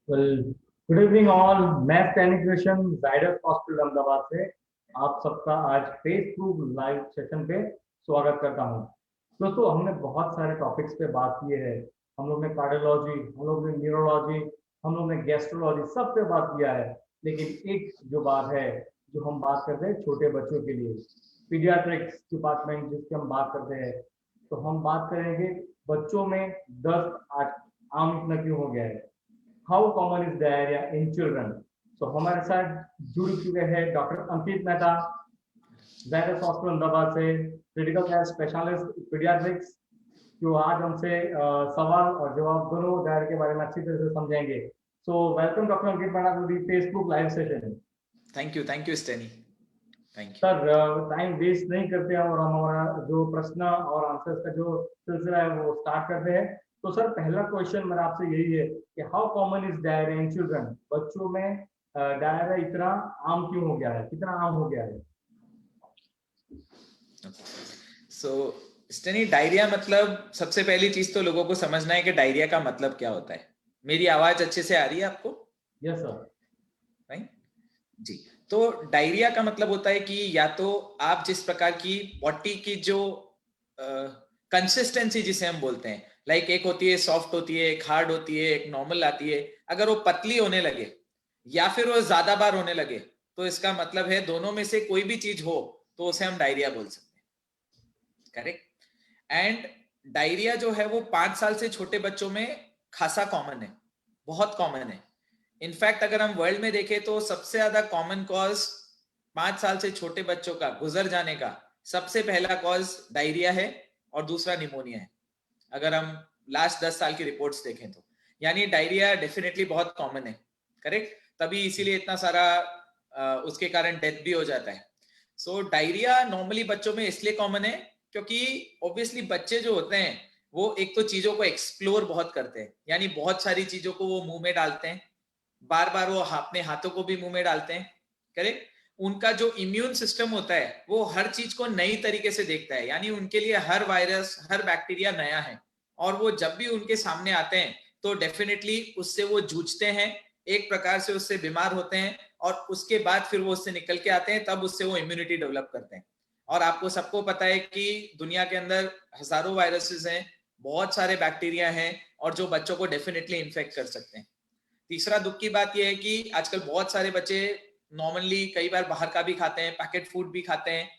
Well, good evening all. मैं sanitation Zydus hospital Ahmedabad से आप सबका आज फेसबुक लाइव सेशन पे स्वागत करता हूँ। दोस्तों, हमने बहुत सारे टॉपिक्स पे बात की है। हम लोग ने कार्डियोलॉजी, हम लोग ने न्यूरोलॉजी, हम लोग ने गैस्ट्रोलॉजी, सब पे बात किया है। लेकिन एक जो बात है, जो हम बात करते हैं छोटे बच्चों के लिए, पीडियाट्रिक्स डिपार्टमेंट जिसकी हम बात करते हैं, तो हम बात करेंगे बच्चों में दस्त आज आम इतना क्यों हो गया है। How common is diarrhoea in children. तो हमारे साथ जुड़ चुके हैं डॉक्टर अंकित मेहता, जायडस हॉस्पिटल अहमदाबाद से, क्रिटिकल केयर स्पेशलिस्ट पीडियाट्रिक्स, जो आज हमसे सवाल और जवाब दोनों डायरिया के बारे में अच्छी तरह से समझेंगे। So welcome doctor Ankit Mehta to the Facebook live session. Thank you Steny, thank you. Sir, time waste नहीं करते हैं और हम हमारा जो प्रश्न और आंसर्स का जो सिलसिला है वो स्टार्ट करते हैं। तो सर, पहला क्वेश्चन मेरा आपसे यही है कि how common is diarrhoea in children. बच्चों में डायरिया इतना आम क्यों हो गया है, कितना आम हो गया है? सो स्टेनी, डायरिया मतलब सबसे पहली चीज तो लोगों को समझना है कि डायरिया का मतलब क्या होता है। मेरी आवाज अच्छे से आ रही है आपको? Yes sir. राइट जी। तो डायरिया का मतलब होता है कि या तो आप जिस प्रकार की बॉडी की जो कंसिस्टेंसी जिसे हम बोलते हैं, लाइक एक होती है सॉफ्ट होती है, एक हार्ड होती है, एक नॉर्मल आती है, अगर वो पतली होने लगे या फिर वो ज्यादा बार होने लगे तो इसका मतलब है दोनों में से कोई भी चीज हो तो उसे हम डायरिया बोल सकते हैं। करेक्ट। एंड डायरिया जो है वो 5 साल से छोटे बच्चों में खासा कॉमन है, बहुत कॉमन है। इनफैक्ट अगर हम वर्ल्ड में देखें तो सबसे ज्यादा कॉमन कॉज 5 साल से छोटे बच्चों का गुजर जाने का सबसे पहला कॉज डायरिया है और दूसरा निमोनिया है, अगर हम लास्ट 10 साल की रिपोर्ट्स देखें तो। यानी डायरिया डेफिनेटली बहुत कॉमन है। करेक्ट। तभी इसीलिए इतना सारा उसके कारण डेथ भी हो जाता है। सो डायरिया नॉर्मली बच्चों में इसलिए कॉमन है क्योंकि ऑब्वियसली बच्चे जो होते हैं वो एक तो चीजों को एक्सप्लोर बहुत करते हैं, यानी बहुत सारी चीजों को वो मुंह में डालते हैं, बार बार वो अपने हाथों को भी मुंह में डालते हैं। करेक्ट। उनका जो इम्यून सिस्टम होता है वो हर चीज को नई तरीके से देखता है, यानी उनके लिए हर वायरस हर बैक्टीरिया नया है, और वो जब भी उनके सामने आते हैं तो डेफिनेटली उससे वो जूझते हैं, एक प्रकार से उससे बीमार होते हैं, और उसके बाद फिर वो उससे निकल के आते हैं, तब उससे वो इम्यूनिटी डेवलप करते हैं। और आपको सबको पता है कि दुनिया के अंदर हजारों वायरसेस हैं, बहुत सारे बैक्टीरिया हैं, और जो बच्चों को डेफिनेटली इन्फेक्ट कर सकते हैं। तीसरा दुख की बात यह है कि आजकल बहुत सारे बच्चे नॉर्मली कई बार बाहर का भी खाते हैं, पैकेट फूड भी खाते हैं,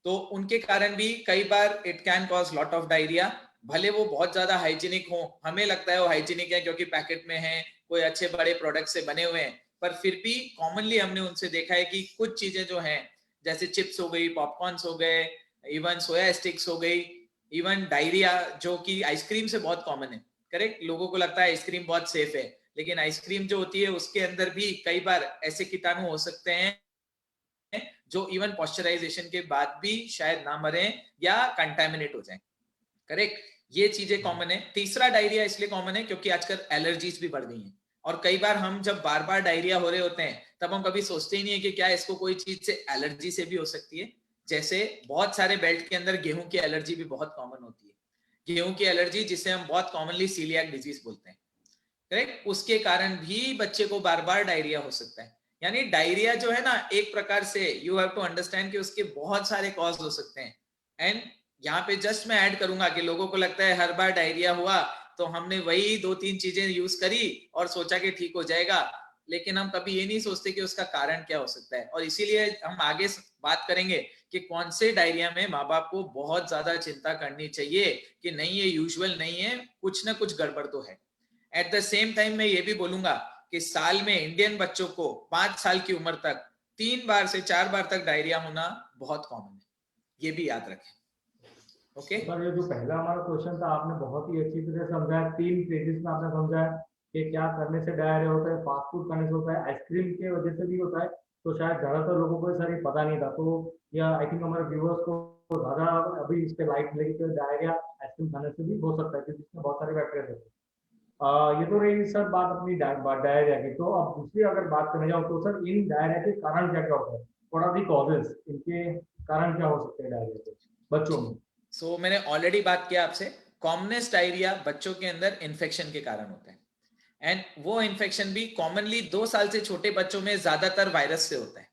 तो उनके कारण भी कई बार it can cause lot of diarrhoea. भले वो बहुत ज्यादा हाइजीनिक हो, हमें लगता है वो हाइजीनिक है क्योंकि पैकेट में है, कोई अच्छे बड़े प्रोडक्ट से बने हुए हैं, पर फिर भी कॉमनली हमने उनसे देखा है कि कुछ चीजें जो हैं, जैसे चिप्स हो गई, पॉपकॉर्न्स हो गए, इवन सोया स्टिक्स हो गई, इवन डायरिया जो कि आइसक्रीम से बहुत कॉमन है। करेक्ट। लोगों को लगता है आइसक्रीम बहुत सेफ है, लेकिन आइसक्रीम जो होती है उसके अंदर भी कई बार ऐसे कीटाणु हो सकते हैं जो इवन पॉस्चराइजेशन के बाद भी शायद ना मरे या कंटेमिनेट हो जाए। करेक्ट। ये चीजें कॉमन है। तीसरा, डायरिया इसलिए कॉमन है क्योंकि आजकल एलर्जीज भी बढ़ गई हैं, और कई बार हम जब बार बार डायरिया हो रहे होते हैं तब हम कभी सोचते ही नहीं है कि क्या इसको कोई चीज से एलर्जी से भी हो सकती है। जैसे बहुत सारे बेल्ट के अंदर गेहूं की एलर्जी भी बहुत कॉमन होती है, गेहूं की एलर्जी जिसे हम बहुत कॉमनली सीलियाक डिजीज बोलते हैं। करेक्ट। उसके कारण भी बच्चे को बार बार डायरिया हो सकता है। यानी डायरिया जो है ना, एक प्रकार से यू हैव टू अंडरस्टैंड कि उसके बहुत सारे कॉज हो सकते हैं। एंड यहाँ पे जस्ट मैं ऐड करूंगा कि लोगों को लगता है हर बार डायरिया हुआ तो हमने वही 2-3 चीजें यूज करी और सोचा कि ठीक हो जाएगा, लेकिन हम कभी ये नहीं सोचते कि उसका कारण क्या हो सकता है। और इसीलिए हम आगे बात करेंगे कि कौन से डायरिया में माँ बाप को बहुत ज्यादा चिंता करनी चाहिए कि नहीं ये यूजुअल नहीं है, कुछ ना कुछ गड़बड़ तो है। एट द सेम टाइम मैं ये भी बोलूंगा कि साल में इंडियन बच्चों को 5 साल की उम्र तक 3 बार से 4 बार तक डायरिया होना बहुत कॉमन है, ये भी याद रखें। ओके। सर, ये जो पहला हमारा क्वेश्चन था आपने बहुत ही अच्छी तरह समझाया, 3 पेजेस में आपने समझाया कि क्या करने से डायरिया होता है, फास्ट फूड खाने से होता है, आइसक्रीम के वजह से भी होता है। तो शायद ज्यादातर लोगों को ये सारी पता नहीं था, तो या आई थिंक हमारे व्यूअर्स को ज्यादा अभी इस पे लाइट मिलेगी कि डायरिया आइसक्रीम खाने से भी हो सकता है क्योंकि इसमें बहुत सारे बैक्टीरिया होते हैं। ये तो रही सर बात अपनी डायरिया की। तो अब दूसरी अगर बात करने जाओ तो सर, इन डायरिया के कारण क्या क्या होता है, व्हाट आर दी कॉजेस, इनके कारण क्या हो सकते हैं डायरिया के बच्चों में? सो मैंने ऑलरेडी बात किया आपसे, कॉमनेस्ट डायरिया बच्चों के अंदर इन्फेक्शन के कारण होता है। एंड वो इन्फेक्शन भी कॉमनली 2 साल से छोटे बच्चों में ज्यादातर वायरस से होता है,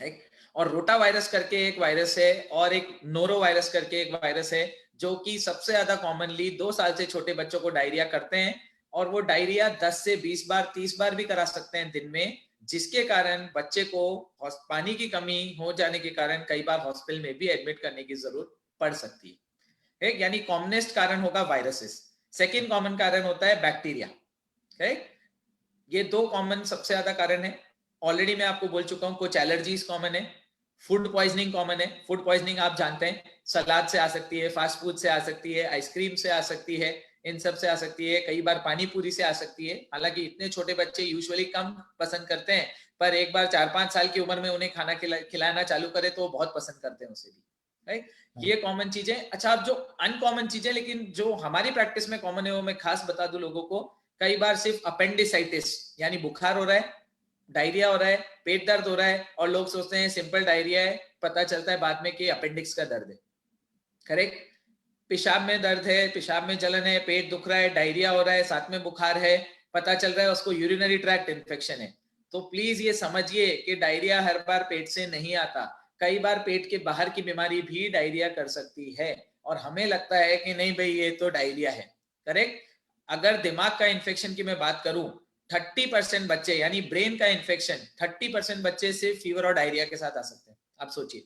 राइट। और रोटा वायरस करके एक वायरस है और एक नोरो वायरस करके एक वायरस है, जो कि सबसे ज्यादा कॉमनली 2 साल से छोटे बच्चों को डायरिया करते हैं, और वो डायरिया 10 से 20 बार 30 बार भी करा सकते हैं दिन में, जिसके कारण बच्चे को पानी की कमी हो जाने के कारण कई बार हॉस्पिटल में भी एडमिट करने की जरूरत पड़ सकती है। एक यानी कॉमनेस्ट कारण होगा वायरसेस। सेकेंड कॉमन कारण होता है बैक्टीरिया, राइट। ये 2 कॉमन सबसे ज्यादा कारण है। ऑलरेडी मैं आपको बोल चुका हूं, कुछ एलर्जीज कॉमन है, फूड पॉइजनिंग कॉमन है। फूड पॉइजनिंग आप जानते हैं, सलाद से आ सकती है, फास्ट फूड से आ सकती है, आइसक्रीम से आ सकती है, इन सब से आ सकती है, कई बार पानी पूरी से आ सकती है। हालांकि इतने छोटे बच्चे यूजुअली कम पसंद करते हैं, पर एक बार 4-5 साल की उम्र में उन्हें खाना खिलाना चालू करे तो वो बहुत पसंद करते हैं उसे भी, राइट। ये कॉमन चीजें। अच्छा, अब जो अनकॉमन चीजें लेकिन जो हमारी प्रैक्टिस में कॉमन है वो मैं खास बता दूं लोगों को। कई बार सिर्फ अपेंडिसाइटिस यानी बुखार हो रहा है, डायरिया हो रहा है, पेट दर्द हो रहा है, और लोग सोचते हैं सिंपल डायरिया है, पता चलता है बाद में कि अपेंडिक्स का दर्द है, करेक्ट। पेशाब में दर्द है, पेशाब में जलन है, पेट दुख रहा है, डायरिया हो रहा है, साथ में बुखार है, पता चल रहा है उसको यूरिनरी ट्रैक्ट इन्फेक्शन है। तो प्लीज ये समझिए कि डायरिया हर बार पेट से नहीं आता, कई बार पेट के बाहर की बीमारी भी डायरिया कर सकती है, और हमें लगता है कि नहीं भाई ये तो डायरिया है, करेक्ट। अगर दिमाग का इन्फेक्शन की मैं बात करूं, 30% बच्चे यानी ब्रेन का इन्फेक्शन 30% बच्चे सिर्फ फीवर और डायरिया के साथ आ सकते हैं। आप सोचिए,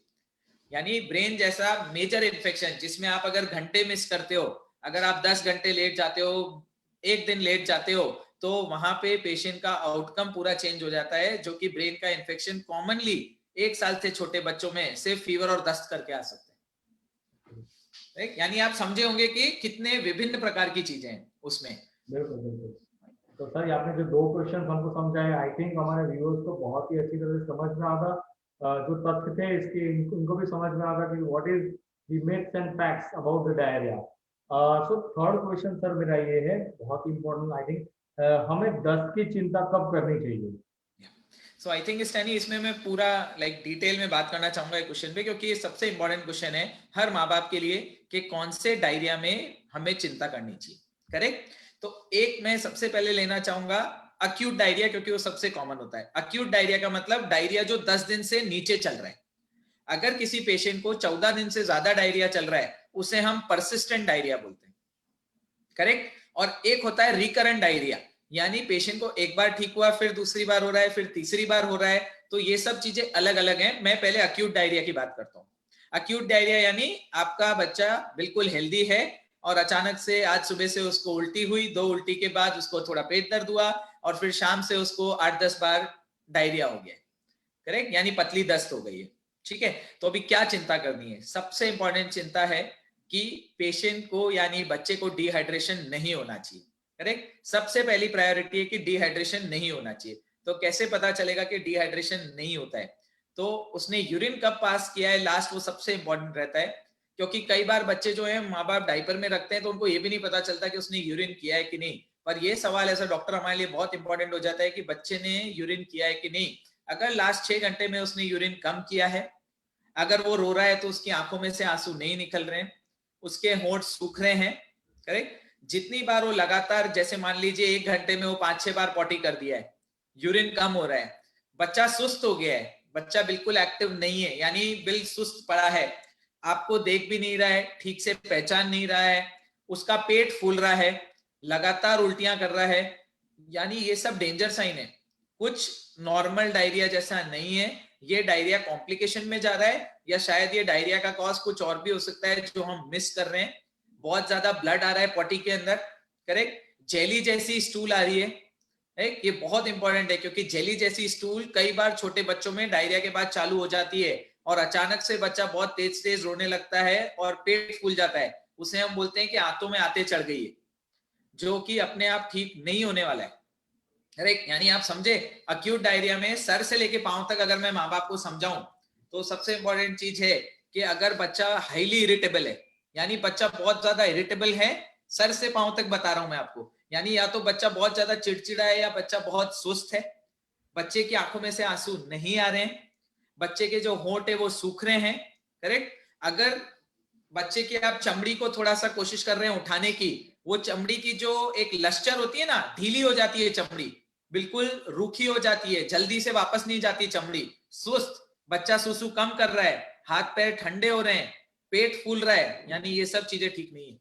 यानी ब्रेन जैसा मेजर इन्फेक्शन जिसमें आप अगर घंटे मिस करते हो, अगर आप 10 घंटे लेट जाते हो, एक दिन लेट जाते हो, तो वहां पे पेशेंट का आउटकम पूरा चेंज हो जाता है, जो कि ब्रेन का इन्फेक्शन कॉमनली 1 साल से छोटे बच्चों में सिर्फ फीवर और दस्त करके आ सकते हैं। यानी आप समझे होंगे कि कितने विभिन्न प्रकार की चीजें हैं उसमें। बिल्कुल बिल्कुल। तो सर आपने जो 2 क्वेश्चन हमको समझाए, आई थिंक हमारे व्यूअर्स को बहुत ही अच्छी तरह से समझ में आगा। जो तथ्य थे इसके इनको भी समझ में आगा कि what is the myths and facts about the diarrhoea. So third question sir मेरा ये है, बहुत ही इंपॉर्टेंट आई थिंक, हमें दस्त की चिंता कब करनी चाहिए? सो आई थिंक स्टैनी इसमें मैं पूरा डिटेल में बात करना चाहूंगा इस क्वेश्चन पे, क्योंकि ये सबसे इंपॉर्टेंट क्वेश्चन है हर माँ बाप के लिए कि कौन से डायरिया में हमें चिंता करनी चाहिए, करेक्ट। तो एक मैं सबसे पहले लेना चाहूंगा अक्यूट डायरिया, क्योंकि वो सबसे कॉमन होता है। अक्यूट डायरिया का मतलब डायरिया जो 10 दिन से नीचे चल रहा है। अगर किसी पेशेंट को 14 दिन से ज्यादा डायरिया चल रहा है उसे हम परसिस्टेंट डायरिया बोलते हैं, करेक्ट। और एक होता है रिकरेंट डायरिया, यानी पेशेंट को एक बार ठीक हुआ, फिर दूसरी बार हो रहा है, फिर तीसरी बार हो रहा है। तो ये सब चीजें अलग अलग हैं। मैं पहले अक्यूट डायरिया की बात करता हूँ। अक्यूट डायरिया यानी आपका बच्चा बिल्कुल हेल्दी है और अचानक से आज सुबह से उसको उल्टी हुई, 2 उल्टी के बाद उसको थोड़ा पेट दर्द हुआ, और फिर शाम से उसको 8-10 बार डायरिया हो गया, करेक्ट, यानी पतली दस्त हो गई है, ठीक है। तो अभी क्या चिंता करनी है? सबसे इंपॉर्टेंट चिंता है कि पेशेंट को यानी बच्चे को डिहाइड्रेशन नहीं होना चाहिए, करेक्ट। सबसे पहली प्रायोरिटी है कि डिहाइड्रेशन नहीं होना चाहिए। तो कैसे पता चलेगा कि डिहाइड्रेशन नहीं होता है? तो उसने यूरिन कब पास किया है लास्ट, वो सबसे इंपॉर्टेंट रहता है, क्योंकि कई बार बच्चे जो है माँ बाप डायपर में रखते हैं तो उनको ये भी नहीं पता चलता कि उसने यूरिन किया है कि नहीं। पर ये सवाल ऐसा डॉक्टर हमारे लिए बहुत इंपॉर्टेंट हो जाता है कि बच्चे ने यूरिन किया है कि नहीं। अगर लास्ट 6 घंटे में उसने यूरिन कम किया है, अगर वो रो रहा है तो उसकी आंखों में से आंसू नहीं निकल रहे हैं, उसके होंठ सूख रहे हैं, करेक्ट। जितनी बार वो लगातार, जैसे मान लीजिए 1 घंटे में वो 5-6 बार पॉटी कर दिया है, यूरिन कम हो रहा है, बच्चा सुस्त हो गया है, बच्चा बिल्कुल एक्टिव नहीं है, यानी बिल्कुल सुस्त पड़ा है, आपको देख भी नहीं रहा है, ठीक से पहचान नहीं रहा है, उसका पेट फूल रहा है, लगातार उल्टियां कर रहा है, यानी ये सब डेंजर साइन है। कुछ नॉर्मल डायरिया जैसा नहीं है, ये डायरिया कॉम्प्लिकेशन में जा रहा है, या शायद ये डायरिया का कॉज कुछ और भी हो सकता है जो हम मिस कर रहे हैं। बहुत ज्यादा ब्लड आ रहा है पॉटी के अंदर, करेक्ट। जेली जैसी स्टूल आ रही है, ये बहुत इंपॉर्टेंट है, क्योंकि जेली जैसी स्टूल कई बार छोटे बच्चों में डायरिया के बाद चालू हो जाती है, और अचानक से बच्चा बहुत तेज तेज रोने लगता है और पेट फूल जाता है। उसे हम बोलते हैं कि आंतों में आते चढ़ गई है, जो कि अपने आप ठीक नहीं होने वाला है, करेक्ट। यानी आप समझे, अक्यूट डायरिया में सर से लेके पांव तक अगर मैं माँ बाप को समझाऊं तो सबसे इंपॉर्टेंट चीज है कि अगर बच्चा हाईली इरिटेबल है, यानी बच्चा बहुत ज्यादा इरिटेबल है, सर से पांव तक बता रहा हूं मैं आपको, यानी या तो बच्चा बहुत ज्यादा चिड़चिड़ा है या बच्चा बहुत सुस्त है, बच्चे की आंखों में से आंसू नहीं आ रहे हैं, बच्चे के जो होंठ है वो सूख रहे हैं, करेक्ट। अगर बच्चे की आप चमड़ी को थोड़ा सा कोशिश कर रहे हैं उठाने की, वो चमड़ी की जो एक लश्चर होती है ना, ढीली हो जाती है चमड़ी, बिल्कुल रूखी हो जाती है, जल्दी से वापस नहीं जाती चमड़ी, सुस्त, बच्चा सुसु कम कर रहा है, हाथ पैर ठंडे हो रहे हैं, पेट फूल रहा है, यानी ये सब चीजें ठीक नहीं है।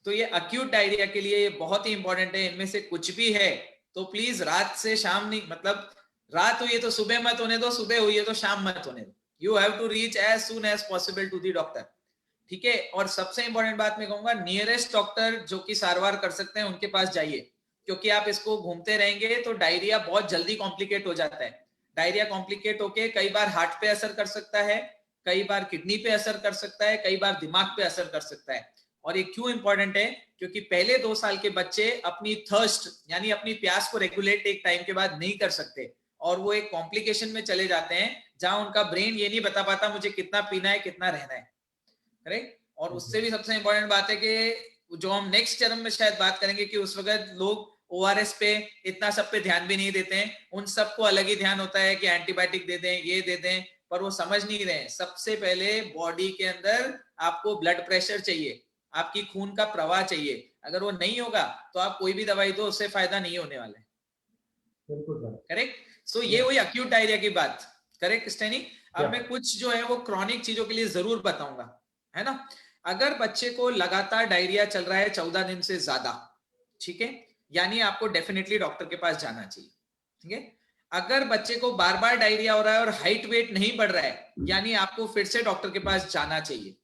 तो ये अक्यूट डायरिया के लिए ये बहुत ही इंपॉर्टेंट है। इनमें से कुछ भी है तो प्लीज रात से शाम नहीं, मतलब रात हुई है तो सुबह मत होने दो, सुबह हुई है तो शाम मत होने दो। You have to reach as soon as possible to the doctor, ठीक है। और सबसे इंपॉर्टेंट बात मैं कहूंगा, नियरेस्ट डॉक्टर जो कि सारवार कर सकते हैं उनके पास जाइए, क्योंकि आप इसको घूमते रहेंगे तो डायरिया बहुत जल्दी कॉम्प्लिकेट हो जाता है। डायरिया कॉम्प्लिकेट होके कई बार हार्ट पे असर कर सकता है, कई बार किडनी पे असर कर सकता है, कई बार दिमाग पे असर कर सकता है। और ये क्यों इंपॉर्टेंट है, क्योंकि पहले 2 साल के बच्चे अपनी थर्स्ट यानी अपनी प्यास को रेगुलेट एक टाइम के बाद नहीं कर सकते, और वो एक कॉम्प्लिकेशन में चले जाते हैं जहां उनका ब्रेन ये नहीं बता पाता मुझे कितना पीना है कितना रहना है, करेक्ट। और उससे भी सबसे इंपॉर्टेंट बात है कि जो हम नेक्स्ट चरण में शायद बात करेंगे कि उस वक्त लोग ओआरएस पे इतना सब पे ध्यान भी नहीं देते हैं, उन सबको अलग ही ध्यान होता है कि एंटीबायोटिक दे दें, ये दे दें, पर वो समझ नहीं रहे। सबसे पहले बॉडी के अंदर आपको ब्लड प्रेशर चाहिए, आपकी खून का प्रवाह चाहिए। अगर वो नहीं होगा तो आप कोई भी दवाई दो, उससे फायदा नहीं होने वाला है, करेक्ट। सो ये हुई अक्यूट डायरिया की बात, करेक्ट स्टैनी। अब मैं कुछ जो है वो क्रॉनिक चीजों के लिए जरूर बताऊंगा, है ना। अगर बच्चे को लगातार डायरिया चल रहा है 14 दिन से ज्यादा, ठीक है, यानी आपको डेफिनेटली डॉक्टर के पास जाना चाहिए, ठीक है। अगर बच्चे को बार बार डायरिया हो रहा है और हाइट वेट नहीं बढ़ रहा है, यानी आपको फिर से डॉक्टर के पास जाना चाहिए।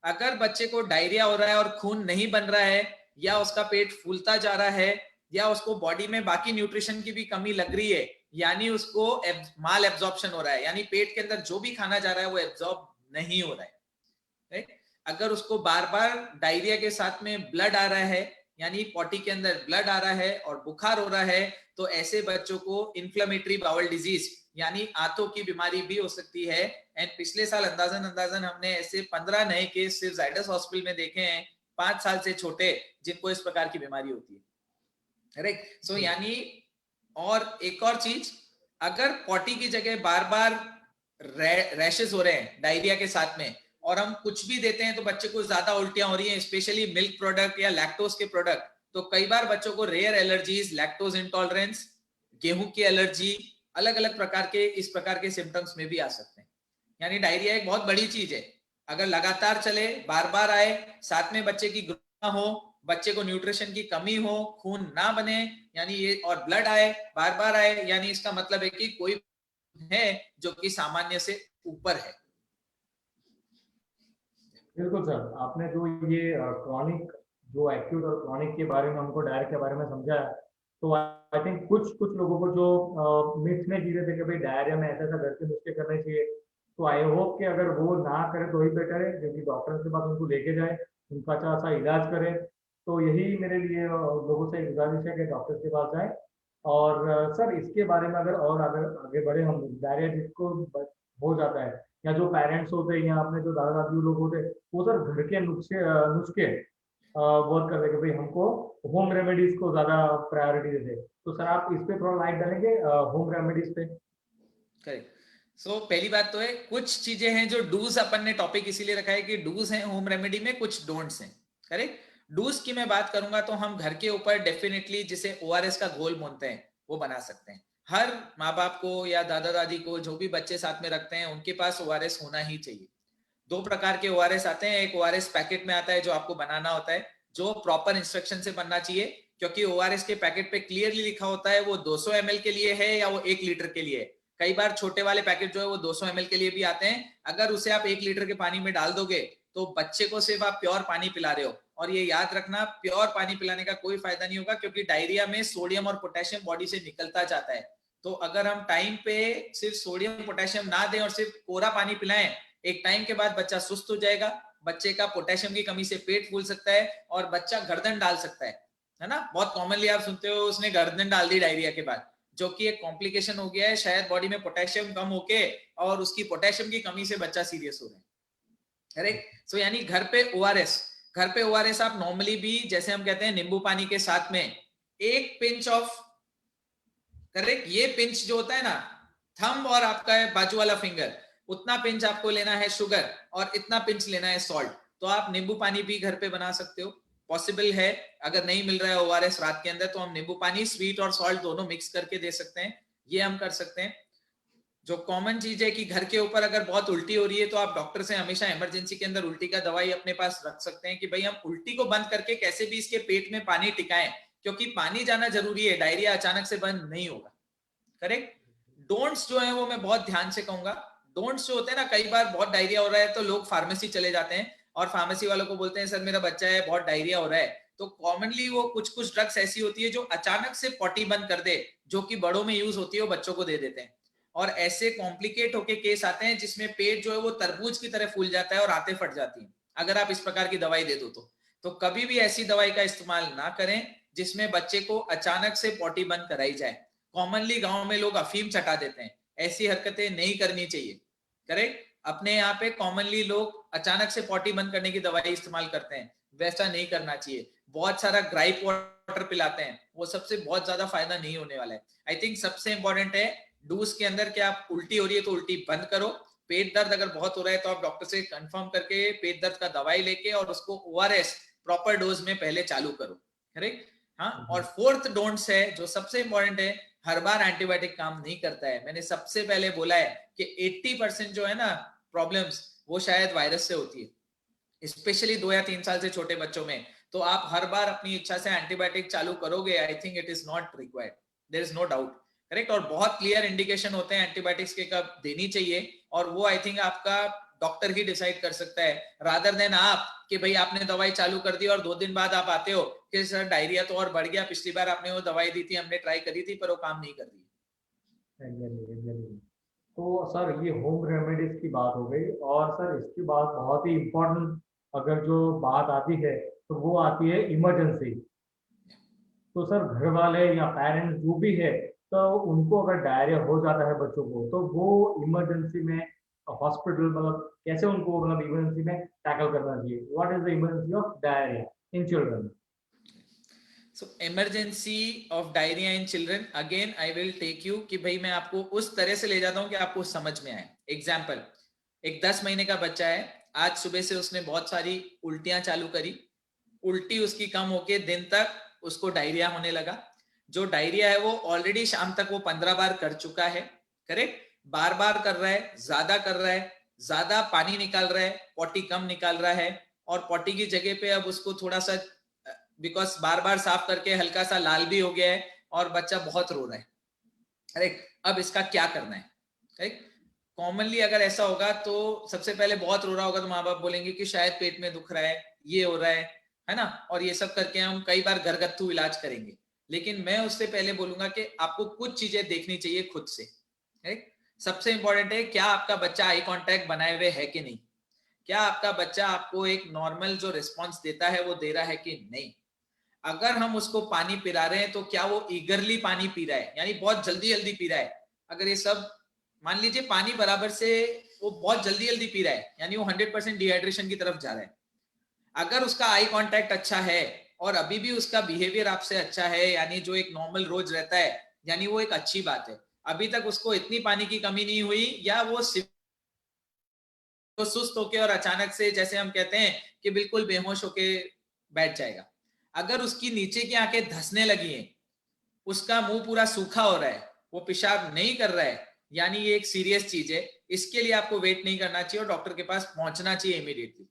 अगर बच्चे को डायरिया हो रहा है और खून नहीं बन रहा है, या उसका पेट फूलता जा रहा है, या उसको बॉडी में बाकी न्यूट्रिशन की भी कमी लग रही है, यानी उसको माल एब्जॉर्प्शन हो रहा है, यानी पेट के अंदर जो भी खाना जा रहा है वो एब्जॉर्ब नहीं हो रहा है, राइट। अगर उसको बार बार डायरिया के साथ में ब्लड आ रहा है, यानी पॉटी के अंदर ब्लड आ रहा है और बुखार हो रहा है, तो ऐसे बच्चों को इन्फ्लेमेटरी बाउल डिजीज यानी आंतों की बीमारी भी हो सकती है। एंड पिछले साल अंदाजन हमने ऐसे 15 नए केस सिर्फ जाइडस हॉस्पिटल में देखे हैं, 5 साल से छोटे, जिनको इस प्रकार की बीमारी होती है, राइट। सो यानी, और एक और चीज, अगर पॉटी की जगह बार बार रैशेस हो रहे हैं डायरिया के साथ में, और हम कुछ भी देते हैं तो बच्चे को ज्यादा उल्टियां हो रही हैं, स्पेशली मिल्क प्रोडक्ट या लैक्टोज के प्रोडक्ट, तो कई बार बच्चों को रेयर एलर्जीज, लैक्टोज इंटॉलरेंस, गेहूं की एलर्जी, अलग अलग प्रकार के इस प्रकार के सिम्टम्स में भी आ सकते हैं। यानी डायरिया एक बहुत बड़ी चीज है, अगर लगातार चले, बार बार आए, साथ में बच्चे की ग्रोथ ना हो, बच्चे को न्यूट्रिशन की कमी हो, खून ना बने, यानी ये, और ब्लड आए, बार बार आए, यानी इसका मतलब है कि कोई है जो कि सामान्य से ऊपर है। बिल्कुल सर, आपने जो ये क्रॉनिक, जो एक्यूट और क्रॉनिक के बारे में हमको डायरेक्ट के बारे में समझाया, तो आई थिंक कुछ कुछ लोगों को जो मिथ में जी रहे थे कि भाई डायरिया में ऐसा ऐसा घर के नुस्खे करने चाहिए, तो आई होप कि अगर वो ना करे तो ही बेटर है, क्योंकि डॉक्टर के पास उनको लेके जाए, उनका अच्छा सा इलाज करे। तो यही मेरे लिए लोगों से गुजारिश है कि डॉक्टर के पास जाए। और सर, इसके बारे में अगर और अगर आगे बढ़े हम, डायरिया जिसको हो जाता है, या जो पेरेंट्स होते हैं या अपने जो दादा दादी लोग होते हैं, वो सर घर के नुस्खे नुस्खे वर्क कर रहे कि भाई हमको होम रेमेडीज को ज्यादा प्रायोरिटी देते। तो सर आप इस पे थोड़ा लाइट डालेंगे होम रेमेडीज पे। करेक्ट। सो पहली बात तो है, कुछ चीजें हैं जो डूज, अपन ने टॉपिक इसीलिए रखा है कि डूज हैं होम रेमेडी में, कुछ डोंट्स हैं, करेक्ट। डूज की मैं बात करूंगा तो हम घर के ऊपर डेफिनेटली जिसे ओआरएस का घोल बोलते हैं वो बना सकते हैं। हर माँ बाप को या दादा दादी को, जो भी बच्चे साथ में रखते हैं, उनके पास ओआरएस होना ही चाहिए। 2 प्रकार के ओआरएस आते हैं, एक ओआरएस पैकेट में आता है जो आपको बनाना होता है, जो प्रॉपर इंस्ट्रक्शन से बनना चाहिए, क्योंकि ओआरएस के पैकेट पे क्लियरली लिखा होता है वो 200 ml के लिए है या वो 1 लीटर के लिए है। कई बार छोटे वाले पैकेट जो है वो 200 ml के लिए भी आते हैं, अगर उसे आप 1 लीटर के पानी में डाल दोगे तो बच्चे को सिर्फ आप प्योर पानी पिला रहे हो। और ये याद रखना, प्योर पानी पिलाने का कोई फायदा नहीं होगा, क्योंकि डायरिया में सोडियम और पोटेशियम बॉडी से निकलता जाता है। तो अगर हम टाइम पे सिर्फ सोडियम पोटेशियम ना दें और सिर्फ कोरा पानी पिलाएं, एक टाइम के बाद बच्चा सुस्त हो जाएगा, बच्चे का पोटेशियम की कमी से पेट फूल सकता है और बच्चा गर्दन डाल सकता है ना। बहुत कॉमनली आप सुनते हो उसने गर्दन डाल दी डायरिया के बाद, जो कि एक कॉम्प्लिकेशन हो गया है, शायद बॉडी में पोटेशियम कम होके और उसकी पोटेशियम की कमी से बच्चा सीरियस हो रहा है, करेक्ट। सो यानी घर पे ओआरएस आप नॉर्मली भी, जैसे हम कहते हैं नींबू पानी के साथ में 1 पिंच ऑफ, करेक्ट, ये पिंच जो होता है ना, थंब और आपका बाजू वाला फिंगर, उतना पिंच आपको लेना है शुगर और इतना पिंच लेना है सॉल्ट। तो आप नींबू पानी भी घर पे बना सकते हो, पॉसिबल है, अगर नहीं मिल रहा है ओआरएस रात के अंदर, तो हम नींबू पानी स्वीट और सॉल्ट दोनों मिक्स करके दे सकते हैं, ये हम कर सकते हैं। जो कॉमन चीज है कि घर के ऊपर अगर बहुत उल्टी हो रही है तो आप डॉक्टर से हमेशा इमरजेंसी के अंदर उल्टी का दवाई अपने पास रख सकते हैं कि भाई हम उल्टी को बंद करके कैसे भी इसके पेट में पानी टिकाएं, क्योंकि पानी जाना जरूरी है, डायरिया अचानक से बंद नहीं होगा। करेक्ट। डोंट्स जो है वो मैं बहुत ध्यान से कहूंगा। डोंट्स जो होते हैं ना, कई बार बहुत डायरिया हो रहा है तो लोग फार्मेसी चले जाते हैं और फार्मेसी वालों को बोलते हैं सर मेरा बच्चा है बहुत डायरिया हो रहा है, तो कॉमनली वो कुछ कुछ ड्रग्स ऐसी होती है जो अचानक से पॉटी बंद कर दे, जो कि बड़ों में यूज होती है, वो बच्चों को दे देते हैं। और ऐसे कॉम्प्लिकेट होके केस आते हैं जिसमें पेट जो है वो तरबूज की तरह फूल जाता है और आंतें फट जाती हैं, अगर आप इस प्रकार की दवाई दे दो तो कभी भी ऐसी दवाई का इस्तेमाल ना करें जिसमें बच्चे को अचानक से पॉटी बंद कराई जाए। कॉमनली गांव में लोग अफीम चटा देते हैं, ऐसी हरकतें नहीं करनी चाहिए। करेक्ट। अपने यहाँ पे कॉमनली लोग अचानक से पॉटी बंद करने की दवाई इस्तेमाल करते हैं, वैसा नहीं करना चाहिए। बहुत सारा ग्राइप वाटर पिलाते हैं, वो सबसे बहुत ज्यादा फायदा नहीं होने वाला है। आई थिंक सबसे इंपॉर्टेंट है डूज के अंदर कि आप उल्टी हो रही है तो उल्टी बंद करो, पेट दर्द अगर बहुत हो रहा है तो आप डॉक्टर से कंफर्म करके पेट दर्द का दवाई लेके और उसको ओआरएस प्रॉपर डोज में पहले चालू करो। करेक्ट। हाँ, और फोर्थ डोंट्स है जो सबसे इंपॉर्टेंट है, हर बार एंटीबायोटिक काम नहीं करता है। मैंने सबसे पहले बोला है कि 80% जो है ना प्रॉब्लम्स वो शायद वायरस से होती है, स्पेशली 2 या 3 साल से छोटे बच्चों में। तो आप हर बार अपनी इच्छा से एंटीबायोटिक चालू करोगे, I think it is not required, there is no doubt. Correct. और बहुत क्लियर इंडिकेशन होते हैं एंटीबायोटिक्स के कब देनी चाहिए, और वो आई थिंक आपका डॉक्टर ही डिसाइड कर सकता है, रादर देन आप कि भाई आपने दवाई चालू कर दी और 2 दिन बाद आप आते हो कि सर डायरिया तो और बढ़ गया, पिछली बार आपने वो दवाई दी थी, हमने ट्राई करी थी पर वो काम नहीं कर रही। तो सर ये होम रेमेडीज की बात हो गई, और सर इसके बाद बहुत ही इम्पोर्टेंट अगर जो बात आती है तो वो आती है इमरजेंसी। तो सर घर वाले या पेरेंट्स जो भी है, तो उनको अगर डायरिया हो जाता है बच्चों को, तो वो इमरजेंसी में हॉस्पिटल मतलब कैसे उनको मतलब इमरजेंसी में टैकल करना चाहिए? What is the emergency of diarrhoea in children? So emergency of diarrhoea in children, again I will take you कि भाई मैं आपको उस तरह से ले जाता हूं कि आपको समझ में आए। एग्जाम्पल, एक 10 महीने का बच्चा है, आज सुबह से उसने बहुत सारी उल्टियां चालू करी, उल्टी उसकी कम होके दिन तक उसको डायरिया होने लगा। जो डायरिया है वो ऑलरेडी शाम तक वो 15 बार कर चुका है। करेक्ट। बार बार कर रहा है, ज्यादा कर रहा है, ज्यादा पानी निकाल रहा है, पॉटी कम निकाल रहा है, और पॉटी की जगह पे अब उसको थोड़ा सा, बिकॉज बार बार साफ करके हल्का सा लाल भी हो गया है और बच्चा बहुत रो रहा है। करेक्ट। अब इसका क्या करना है? करेक्ट। कॉमनली अगर ऐसा होगा तो सबसे पहले बहुत रो रहा होगा तो माँ बाप बोलेंगे कि शायद पेट में दुख रहा है, ये हो रहा है ना, और ये सब करके हम कई बार घरगथ्थू इलाज करेंगे। लेकिन मैं उससे पहले बोलूंगा कि आपको कुछ चीजें देखनी चाहिए खुद से। राइट। सबसे इंपॉर्टेंट है, क्या आपका बच्चा आई कांटेक्ट बनाए हुए है कि नहीं? क्या आपका बच्चा आपको एक नॉर्मल जो रिस्पॉन्स देता है वो दे रहा है कि नहीं? अगर हम उसको पानी पिला रहे हैं तो क्या वो ईगरली पानी पी रहा है, यानी बहुत जल्दी जल्दी पी रहा है? अगर ये सब मान लीजिए पानी बराबर से वो बहुत जल्दी जल्दी पी रहा है, यानी वो 100% डिहाइड्रेशन की तरफ जा रहा है। अगर उसका आई कांटेक्ट अच्छा है और अभी भी उसका बिहेवियर आपसे अच्छा है, यानी जो एक नॉर्मल रोज रहता है, यानी वो एक अच्छी बात है। अभी तक उसको इतनी पानी की कमी नहीं हुई, या वो तो सुस्त होके और अचानक से जैसे हम कहते हैं कि बिल्कुल बेहोश होके बैठ जाएगा। अगर उसकी नीचे की आंखें धंसने लगी हैं, उसका मुंह पूरा सूखा हो रहा है, वो पेशाब नहीं कर रहा है, यानी ये एक सीरियस चीज है। इसके लिए आपको वेट नहीं करना चाहिए और डॉक्टर के पास पहुंचना चाहिए इमीडिएटली।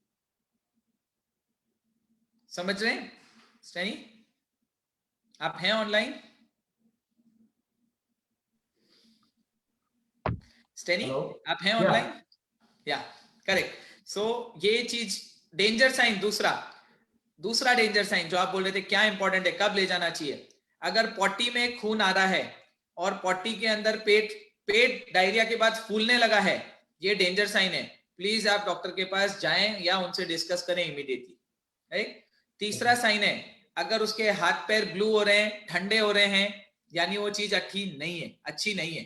समझ रहे हैं स्टैनी? आप हैं ऑनलाइन स्टैनी? आप हैं ऑनलाइन? या करेक्ट। सो ये चीज डेंजर साइन, दूसरा डेंजर साइन जो आप बोल रहे थे क्या इंपॉर्टेंट है, कब ले जाना चाहिए? अगर पॉटी में खून आ रहा है और पॉटी के अंदर पेट डायरिया के बाद फूलने लगा है, ये डेंजर साइन है। प्लीज आप डॉक्टर के पास जाएं या उनसे डिस्कस करें इमीडिएटली। राइट। तीसरा साइन है, अगर उसके हाथ पैर ब्लू हो रहे हैं, ठंडे हो रहे हैं, यानी वो चीज अच्छी नहीं है।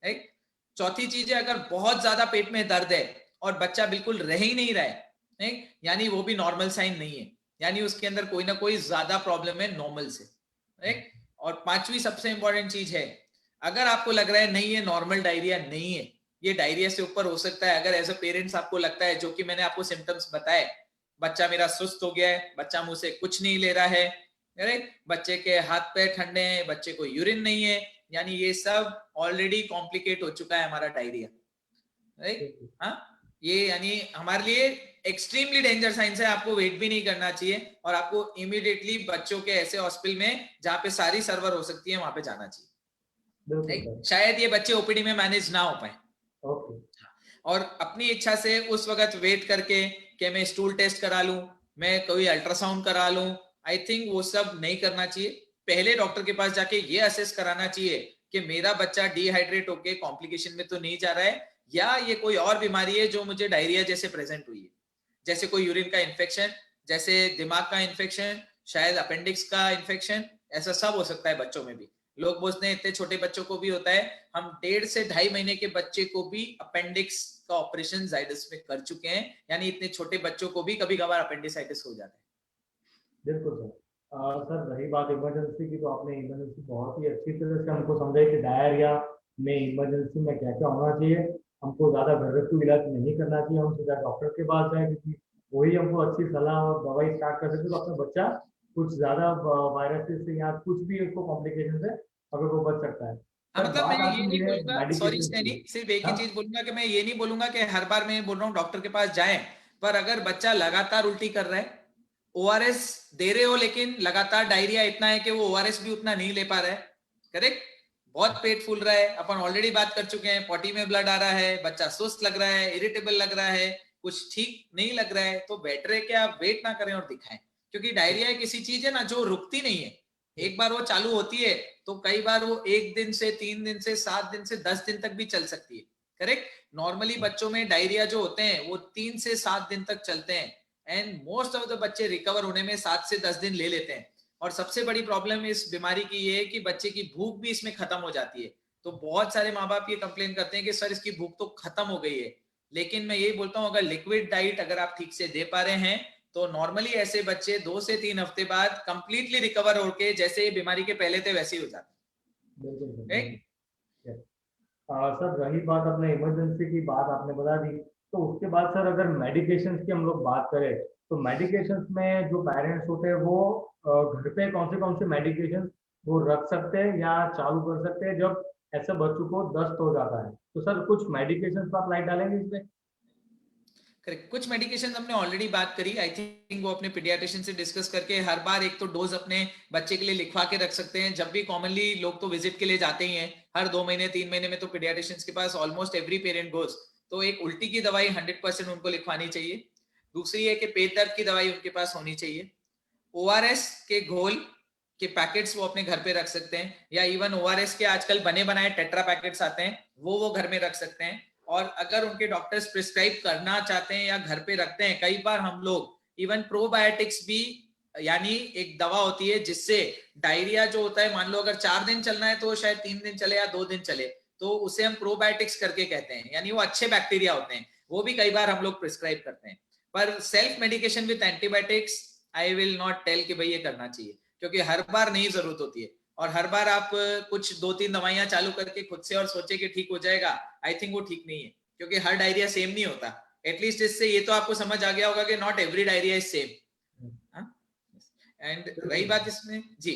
राइट। चौथी चीज है, अगर बहुत ज्यादा पेट में दर्द है और बच्चा बिल्कुल रह ही नहीं रहा है, यानी वो भी नॉर्मल साइन नहीं है, यानी उसके अंदर कोई ना कोई ज्यादा प्रॉब्लम है नॉर्मल से। राइट। और पांचवी सबसे इंपॉर्टेंट चीज है, अगर आपको लग रहा है नहीं ये नॉर्मल डायरिया नहीं है, ये डायरिया से ऊपर हो सकता है, अगर एज अ पेरेंट्स आपको लगता है, जो कि मैंने आपको सिम्टम्स बताए बच्चा मेरा सुस्त हो गया है, बच्चा मुंह से कुछ नहीं ले रहा है, राइट, बच्चे के हाथ पैर ठंडे हैं, बच्चे को यूरिन नहीं है, यानी ये सब ऑलरेडी कॉम्प्लिकेट हो चुका है हमारा डायरिया, राइट। हाँ, ये यानी हमारे लिए एक्सट्रीमली डेंजर साइंस है, आपको वेट भी नहीं करना चाहिए और आपको इमीडिएटली बच्चों के ऐसे हॉस्पिटल में जहाँ पे सारी सर्वर हो सकती है वहां पे जाना चाहिए, राइट। शायद ये बच्चे ओपीडी में मैनेज ना हो पाए, और अपनी इच्छा से उस वक्त वेट करके कि मैं स्टूल टेस्ट करा लूं, मैं कोई अल्ट्रासाउंड करा लूं, आई थिंक वो सब नहीं करना चाहिए। पहले डॉक्टर के पास जाके ये असेस कराना चाहिए कि मेरा बच्चा डिहाइड्रेट होके कॉम्प्लिकेशन में तो नहीं जा रहा है, या ये कोई और बीमारी है जो मुझे डायरिया जैसे प्रेजेंट हुई है, जैसे कोई यूरिन का इन्फेक्शन, जैसे दिमाग का इन्फेक्शन, शायद अपेंडिक्स का इन्फेक्शन, ऐसा सब हो सकता है बच्चों में भी। लोग बोलते हैं इतने छोटे बच्चों को भी होता है, हम 1.5 से 2.5 महीने के बच्चे को भी अपेंडिक्स का ऑपरेशन जायडस में कर चुके हैं, यानी इतने छोटे बच्चों को भी कभी कभार अपेंडिसाइटिस हो जाता है। बिल्कुल सर। सर रही बात इमरजेंसी की, तो आपने इमरजेंसी बहुत ही अच्छी तरह से हमको समझाई कि डायरिया में इमरजेंसी में क्या क्या होना चाहिए। हमको ज़्यादा घरेलू इलाज नहीं करना चाहिए, हम सीधा डॉक्टर के पास जाए, क्योंकि वही हमको अच्छी सलाह और दवाई स्टार्ट कर सकते, तो अपना बच्चा कुछ ज़्यादा वायरसेस से या कुछ भी उसको कॉम्प्लिकेशन से अगर वो बच सकता है। हाँ, सर मतलब मैं बात ये आती नहीं है बोलूंगा, सॉरी मेडिकेशन स्टैनी, की। सिर्फ एक ही हाँ चीज बोलूंगा कि मैं ये नहीं बोलूंगा कि हर बार मैं बोल रहा हूँ डॉक्टर के पास जाएं, पर अगर बच्चा लगातार उल्टी कर रहा है, ओआरएस दे रहे हो लेकिन लगातार डायरिया इतना है कि वो ओआरएस भी उतना नहीं ले पा रहा है, करेक्ट, बहुत पेट फूल रहा है, अपन ऑलरेडी बात कर चुके हैं, पॉटी में ब्लड आ रहा है, बच्चा सुस्त लग रहा है, इरिटेबल लग रहा है, कुछ ठीक नहीं लग रहा है, तो बेटर है कि आप वेट ना करें और दिखाएं, क्योंकि डायरिया एक ऐसी चीज है ना जो रुकती नहीं है, एक बार वो चालू होती है तो कई बार वो 1 दिन से 3 दिन से 7 दिन से 10 दिन तक भी चल सकती है, करेक्ट। नॉर्मली बच्चों में डायरिया जो होते हैं वो 3 से 7 दिन तक चलते हैं, एंड मोस्ट ऑफ द बच्चे रिकवर होने में 7 से 10 दिन ले लेते हैं। और सबसे बड़ी प्रॉब्लम इस बीमारी की ये है कि बच्चे की भूख भी इसमें खत्म हो जाती है। तो बहुत सारे माँ बाप ये कंप्लेन करते हैं कि सर इसकी भूख तो खत्म हो गई है, लेकिन मैं यही बोलता हूँ अगर लिक्विड डाइट अगर आप ठीक से दे पा रहे हैं तो नॉर्मली ऐसे बच्चे 2 से 3 हफ्ते बाद कंप्लीटली रिकवर होके जैसे बीमारी के पहले थे वैसे ही हो जाते हैं। सर रही बात अपने इमरजेंसी की बात आपने बता दी, तो उसके बाद सर अगर मेडिकेशंस की हम लोग बात करें, तो मेडिकेशंस में जो पेरेंट्स होते हैं वो घर पे कौन से मेडिकेशंस वो रख सकते हैं या चालू कर सकते हैं जब ऐसे बच्चों को दस्त हो जाता है। तो सर कुछ मेडिकेशंस आप लाइट डालेंगे इसमें? करेक्ट, कुछ मेडिकेशन हमने ऑलरेडी बात करी, आई थिंक वो अपने पीडियाट्रिशियन से डिस्कस करके हर बार एक तो डोज अपने बच्चे के लिए लिखवा के रख सकते हैं। जब भी कॉमनली लोग तो विजिट के लिए जाते ही हैं, हर 2 महीने 3 महीने में तो पीडियाट्रिशियन के पास ऑलमोस्ट एवरी पेरेंट गोज, तो एक उल्टी की दवाई 100% उनको लिखवानी चाहिए। दूसरी है कि पेट दर्द की दवाई उनके पास होनी चाहिए। ओआरएस के घोल के पैकेट्स वो अपने घर पे रख सकते हैं, या इवन ओआरएस के आजकल बने बनाए टेट्रा पैकेट्स आते हैं वो घर में रख सकते हैं। और अगर उनके डॉक्टर्स प्रिस्क्राइब करना चाहते हैं या घर पे रखते हैं, कई बार हम लोग इवन प्रोबायोटिक्स भी, यानी एक दवा होती है जिससे डायरिया जो होता है, मान लो अगर 4 दिन चलना है तो शायद 3 दिन चले या 2 दिन चले, तो उसे हम प्रोबायोटिक्स करके कहते हैं, यानी वो अच्छे बैक्टीरिया होते हैं, वो भी कई बार हम लोग प्रिस्क्राइब करते हैं। पर self medication with antibiotics I will not tell कि भाई ये करना चाहिए, क्योंकि हर बार नहीं जरूरत होती है, और हर बार आप कुछ 2-3 दवाइयां चालू करके खुद से और सोचे कि ठीक हो जाएगा, आई थिंक वो ठीक नहीं है, क्योंकि हर डायरिया सेम नहीं होता। एटलीस्ट इससे ये तो आपको समझ आ गया होगा कि not every diarrhoea is same. And रही बात इसमें जी,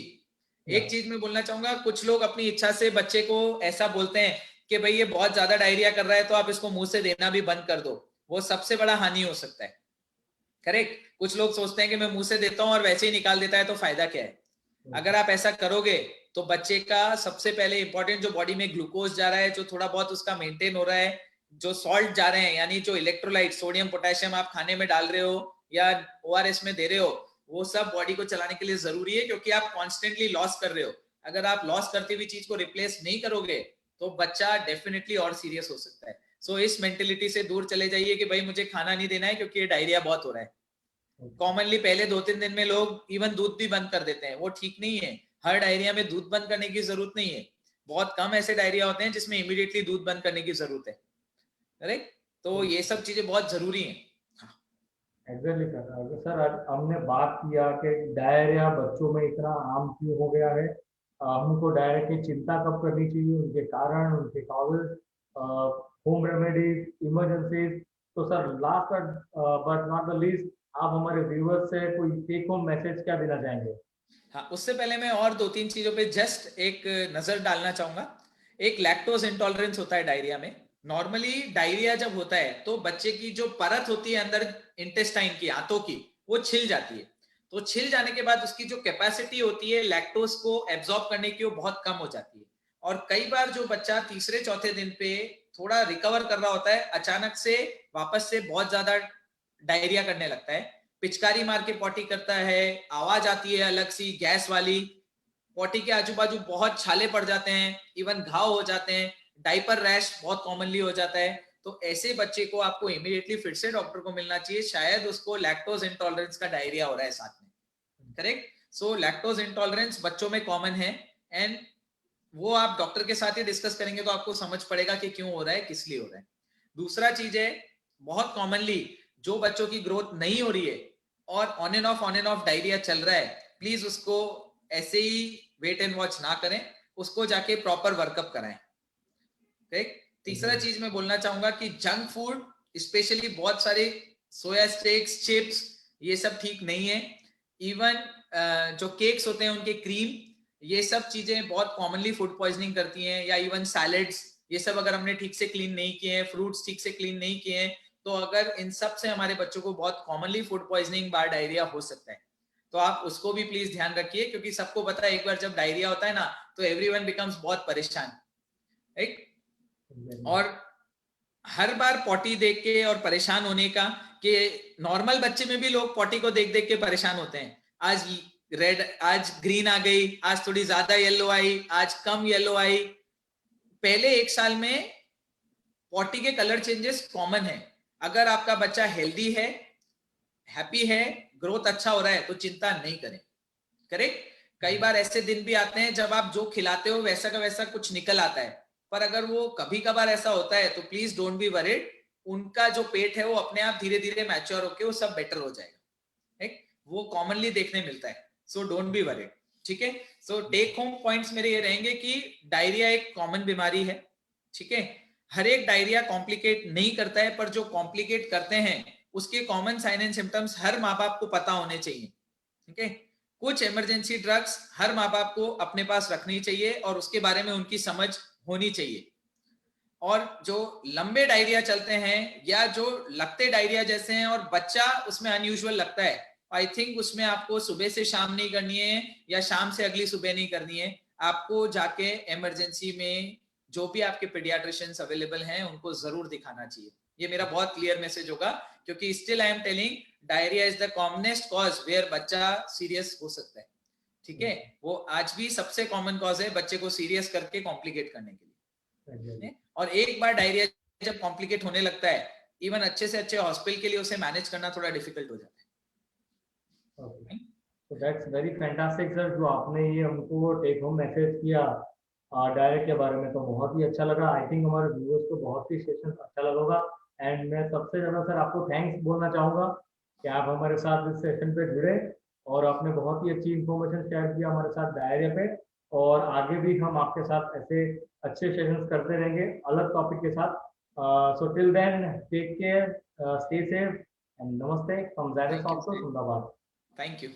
एक चीज मैं बोलना चाहूंगा, कुछ लोग अपनी इच्छा से बच्चे को ऐसा बोलते हैं कि भाई ये बहुत ज्यादा डायरिया कर रहा है तो आप इसको मुंह से देना भी बंद कर दो, वो सबसे बड़ा हानि हो सकता है, करेक्ट। कुछ लोग सोचते हैं कि मैं मुंह से देता हूं और वैसे ही निकाल देता है तो फायदा क्या है। अगर आप ऐसा करोगे तो बच्चे का सबसे पहले इंपॉर्टेंट जो बॉडी में ग्लूकोज जा रहा है, जो थोड़ा बहुत उसका मेंटेन हो रहा है, जो सॉल्ट जा रहे हैं, यानी जो इलेक्ट्रोलाइट सोडियम पोटेशियम आप खाने में डाल रहे हो या ओआरएस में दे रहे हो, वो सब बॉडी को चलाने के लिए जरूरी है, क्योंकि आप कॉन्स्टेंटली लॉस कर रहे हो। अगर आप लॉस करती हुई चीज को रिप्लेस नहीं करोगे तो बच्चा डेफिनेटली और सीरियस हो सकता है। सो इस मेंटेलिटी से दूर चले जाइए कि भाई मुझे खाना नहीं देना है क्योंकि ये डायरिया बहुत हो रहा है। कॉमनली पहले 2-3 दिन में लोग इवन दूध भी बंद कर देते हैं, वो ठीक नहीं है। हर डायरिया में दूध बंद करने की जरूरत नहीं है, बहुत कम ऐसे डायरिया होते हैं जिसमें इमीडिएटली दूध बंद करने की जरूरत है, राइट। तो ये सब चीजें बहुत जरूरी हैं। Exactly sir. सर आज हमने बात किया कि डायरिया बच्चों में इतना आम क्यों हो गया है, हमको डायरिया की चिंता कब करनी चाहिए, उनके कारण, उनके कॉजेज, होम रेमेडीज, इमरजेंसीज। तो sir last but not the least, आप हमारे व्यूअर्स से कोई टेक होम मैसेज क्या देना चाहेंगे? हाँ, उससे पहले मैं और 2-3 चीजों पे जस्ट एक नजर डालना चाहूंगा। एक लैक्टोज इंटॉलरेंस होता है डायरिया में। नॉर्मली डायरिया जब होता है तो बच्चे की जो परत होती है अंदर इंटेस्टाइन की, आंतों की, वो छिल जाती है। तो छिल जाने के बाद उसकी जो कैपेसिटी होती है लैक्टोज को एब्जॉर्ब करने की, वो बहुत कम हो जाती है। और कई बार जो बच्चा तीसरे चौथे दिन पे थोड़ा रिकवर कर रहा होता है, अचानक से वापस से बहुत ज्यादा डायरिया करने लगता है, पिचकारी मार के पॉटी करता है, आवाज आती है अलग सी गैस वाली, पॉटी के आजू बाजू बहुत छाले पड़ जाते हैं, इवन घाव हो जाते हैं, डाइपर रैश बहुत कॉमनली हो जाता है। तो ऐसे बच्चे को आपको इमीडिएटली फिर से डॉक्टर को मिलना चाहिए, शायद उसको लैक्टोज इंटॉलरेंस का डायरिया हो रहा है साथ में। करेक्ट? सो लैक्टोज इंटॉलरेंस बच्चों में कॉमन है, एंड वो आप डॉक्टर के साथ ही डिस्कस करेंगे तो आपको समझ पड़ेगा कि क्यों हो रहा है, किस लिए हो रहा है। दूसरा चीज है, बहुत कॉमनली जो बच्चों की ग्रोथ नहीं हो रही है और ऑन एंड ऑफ डायरिया चल रहा है, प्लीज उसको ऐसे ही वेट एंड वॉच ना करें, उसको जाके प्रॉपर वर्कअप कराएं। ठीक? तीसरा चीज मैं बोलना चाहूंगा कि जंक फूड, स्पेशली बहुत सारे सोया स्टेक्स, चिप्स, ये सब ठीक नहीं है। इवन जो केक्स होते हैं उनके क्रीम, ये सब चीजें बहुत कॉमनली फूड पॉइजनिंग करती हैं। या इवन सैलेड्स, ये सब अगर हमने ठीक से क्लीन नहीं किए हैं, फ्रूट्स ठीक से क्लीन नहीं किए हैं, तो अगर इन सब से हमारे बच्चों को बहुत कॉमनली फूड पॉइजनिंग बार डायरिया हो सकता है। तो आप उसको भी प्लीज ध्यान रखिए, क्योंकि सबको पता है एक बार जब डायरिया होता है ना, तो एवरीवन बिकम्स बहुत परेशान, राइट? और हर बार पॉटी देख के और परेशान होने का, कि नॉर्मल बच्चे में भी लोग पॉटी को देख देख के परेशान होते हैं। आज रेड, आज ग्रीन आ गई, आज थोड़ी ज्यादा येलो आई, आज कम येलो आई। पहले एक साल में पॉटी के कलर चेंजेस कॉमन है। अगर आपका बच्चा हेल्दी है, हैप्पी है, ग्रोथ अच्छा हो रहा है, तो चिंता नहीं करें। करेक्ट? कई बार ऐसे दिन भी आते हैं जब आप जो खिलाते हो वैसा का वैसा कुछ निकल आता है, पर अगर वो कभी कभार ऐसा होता है तो प्लीज डोंट बी वरीड। उनका जो पेट है वो अपने आप धीरे धीरे मैच्योर होके वो सब बेटर हो जाएगा। ठीक? वो कॉमनली देखने मिलता है, सो डोंट बी वरीड। ठीक है? सो टेक होम पॉइंट्स मेरे ये रहेंगे कि डायरिया एक कॉमन बीमारी है। ठीक है? हर एक डायरिया कॉम्प्लिकेट नहीं करता है, पर जो कॉम्प्लिकेट करते हैं उसके कॉमन साइन एंड सिम्टम्स हर माँ बाप को पता होने चाहिए। ठीक है? कुछ इमरजेंसी ड्रग्स हर माँ बाप को अपने पास रखनी चाहिए और उसके बारे में उनकी समझ होनी चाहिए। और जो लंबे डायरिया चलते हैं या जो लगते डायरिया जैसे हैं और बच्चा उसमें अनयूजुअल लगता है, आई थिंक उसमें आपको सुबह से शाम नहीं करनी है या शाम से अगली सुबह नहीं करनी है। आपको जाके इमरजेंसी में जो भी आपके पीडियाट्रिशियंस अवेलेबल हैं उनको जरूर दिखाना चाहिए। ये मेरा बहुत क्लियर मैसेज होगा, क्योंकि still I am telling diarrhoea is the commonest cause where बच्चा सीरियस हो सकता है। ठीक है? वो आज भी सबसे कॉमन कॉज है बच्चे को सीरियस करके कॉम्प्लिकेट करने के लिए। और एक बार डायरिया जब कॉम्प्लिकेट होने लगता है, इवन अच्छे से अच्छे हॉस्पिटल के लिए उसे मैनेज करना थोड़ा डिफिकल्ट हो जाता है। ओके, तो दैट्स वेरी फैंटास्टिक सर, जो आपने ये हमको टेक होम मैसेज किया डायरेक्ट के बारे में, तो बहुत ही अच्छा लगा। आई थिंक हमारे व्यूअर्स को बहुत ही सेशन अच्छा लगा होगा। एंड मैं सबसे ज़्यादा सर आपको थैंक्स बोलना चाहूँगा कि आप हमारे साथ इस सेशन पे जुड़े और आपने बहुत ही अच्छी इन्फॉर्मेशन शेयर किया हमारे साथ डायरिया पे। और आगे भी हम आपके साथ ऐसे अच्छे सेशंस करते रहेंगे अलग टॉपिक के साथ। So till then take care, stay safe and नमस्ते from Zydus thank you, also, जिंदाबाद। Thank you.